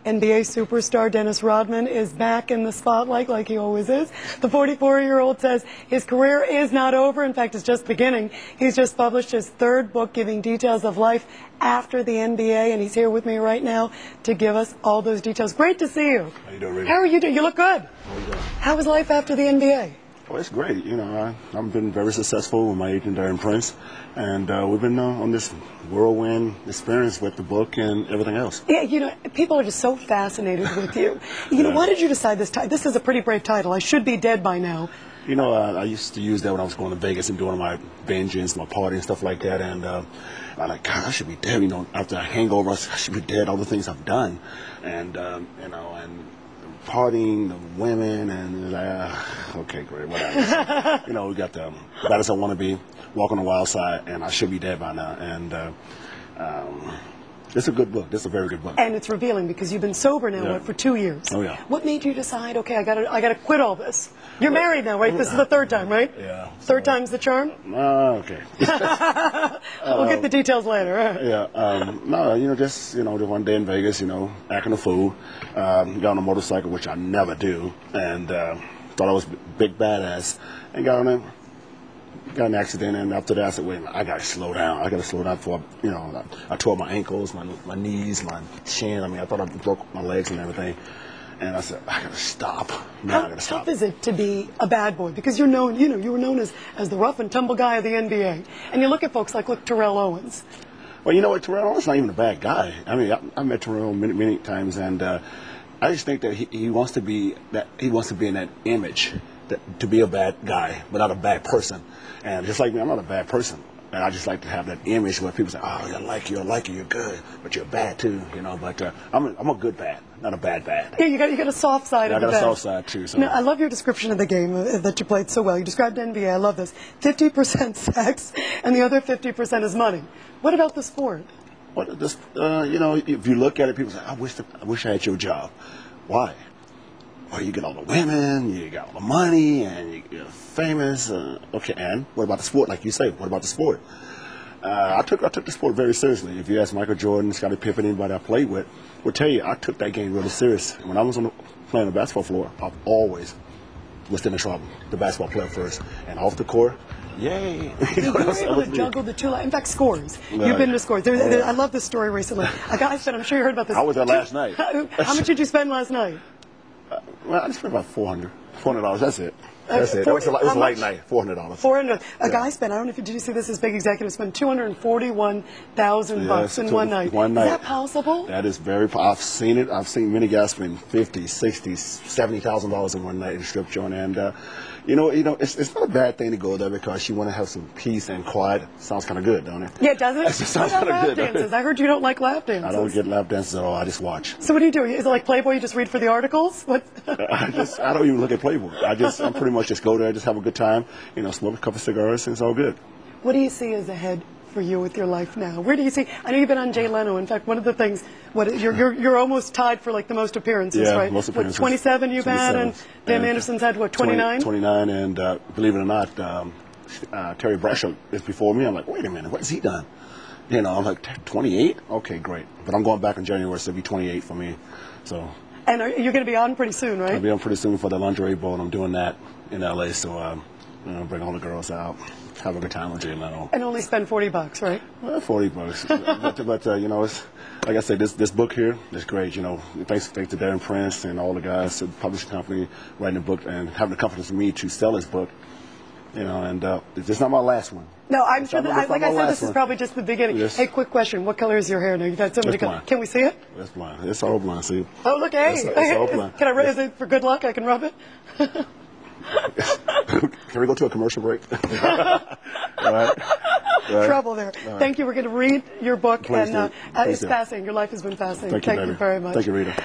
NBA superstar Dennis Rodman is back in the spotlight like he always is. The 44-year-old says his career is not over. In fact, it's just beginning. He's just published his third book giving details of life after the NBA, and he's here with me right now to give us all those details. Great to see you. How you doing, Rita? How are you doing? You look good. How you doing? How was life after the NBA? Well, it's great. You know, I've been very successful with my agent, Darren Prince, and we've been on this whirlwind experience with the book and everything else. Yeah, you know, people are just so fascinated with you. You know, why did you decide this title? This is a pretty brave title. I should be dead by now. You know, I used to use that when I was going to Vegas and doing my binges, my party and stuff like that, and I'm like, God, I should be dead. You know, after a hangover, I should be dead. All the things I've done, and you know, and partying, the women, and okay, great, whatever. You know, we got the bad as I want to be, walk on the wild side, and I should be dead by now. And it's a good book. This is a very good book. And it's revealing because you've been sober now, what, for 2 years? Oh yeah. What made you decide? Okay, I gotta quit all this. You're married now, right? This is the third time, right? Yeah. Third time's the charm. Okay. We'll get the details later. Yeah. No, you know, just the one day in Vegas, you know, acting a fool, got on a motorcycle, which I never do, and thought I was big badass, and got an accident, and after that I said, wait a minute, I gotta slow down. I gotta slow down before, you know, I tore my ankles, my knees, my chin. I mean, I thought I broke my legs and everything. And I said, I gotta stop. Now I gotta stop. How tough is it to be a bad boy? Because you're known, you were known as the rough and tumble guy of the NBA. And you look at folks like, look, Terrell Owens. Well, you know what, Terrell Owens is not even a bad guy. I mean, I met Terrell many times, and I just think that he wants to be in that image, to be a bad guy, but not a bad person. And just like me, I'm not a bad person. And I just like to have that image where people say, oh, I like you, you're good, but you're bad too, you know. But I'm a good bad, not a bad bad. Yeah, you got a soft side of the bad. I got a soft side too. So. Now, I love your description of the game that you played so well. You described NBA, I love this. 50% sex, and the other 50% is money. What about the sport? Well, this, you know, if you look at it, people say, I wish I had your job. Why? Well, you get all the women, you got all the money, and you're famous. Okay, and what about the sport? Like you say, what about the sport? I took the sport very seriously. If you ask Michael Jordan, Scottie Pippen, anybody I played with, will tell you I took that game really serious. When I was playing on the basketball floor, I've always was in trouble. The basketball player first, and off the court, yay! You were able to juggle the two. In fact, scores. You've been to scores. I love this story recently. A guy spent. I'm sure you heard about this. I was there last night. How much did you spend last night? Well, I just spent about $400. That's it. That's it. It was a light night. $400. $400. A guy spent. I don't know if did you see this? This big executive spent $241,000 in one night. One night. Is that possible? That is very. I've seen it. I've seen many guys spend $50,000, $60,000, $70,000 in one night in a strip joint, and you know, it's not a bad thing to go there because you want to have some peace and quiet. Sounds kind of good, don't it? Yeah, doesn't it? It sounds kind of good. dances? I heard you don't like lap dances. I don't get lap dances at all. I just watch. So what do you do? Is it like Playboy? You just read for the articles? What? I don't even look at Playboy. I'm pretty much just go there, just have a good time, you know, smoke a couple of cigars, and it's all good. What do you see as ahead for you with your life now? Where do you see? I know you've been on Jay Leno. In fact, one of the things, you're almost tied for like the most appearances, yeah, right? Most appearances. 27 you've had, and Dan Anderson's had what, 29? 29, and believe it or not, Terry Bradshaw is before me. I'm like, wait a minute, what has he done? You know, I'm like 28. Okay, great. But I'm going back in January, so it'll be 28 for me. So. And you're going to be on pretty soon, right? I'll be on pretty soon for the lingerie bowl, and I'm doing that in LA. So, you know, bring all the girls out. Have a good time with Jay Leno. And only spend $40, right? Well, $40. but you know, it's like I said, this book here is great. You know, thanks to Darren Prince and all the guys, the publishing company, writing the book and having the confidence in me to sell this book. You know, and it's not my last one. No, I'm sure that, like I said, this is probably just the beginning. Yes. Hey, quick question. What color is your hair now? You've had so many colors. Can we see it? It's blonde. It's all blonde, see? Oh, look, hey. It's all blonde. Can I rub it? Is it for good luck? I can rub it? Can we go to a commercial break? All right. Trouble there. Right. Thank you. We're going to read your book. Please and Please it's fascinating. Your life has been fascinating. Thank you very much. Thank you, Rita.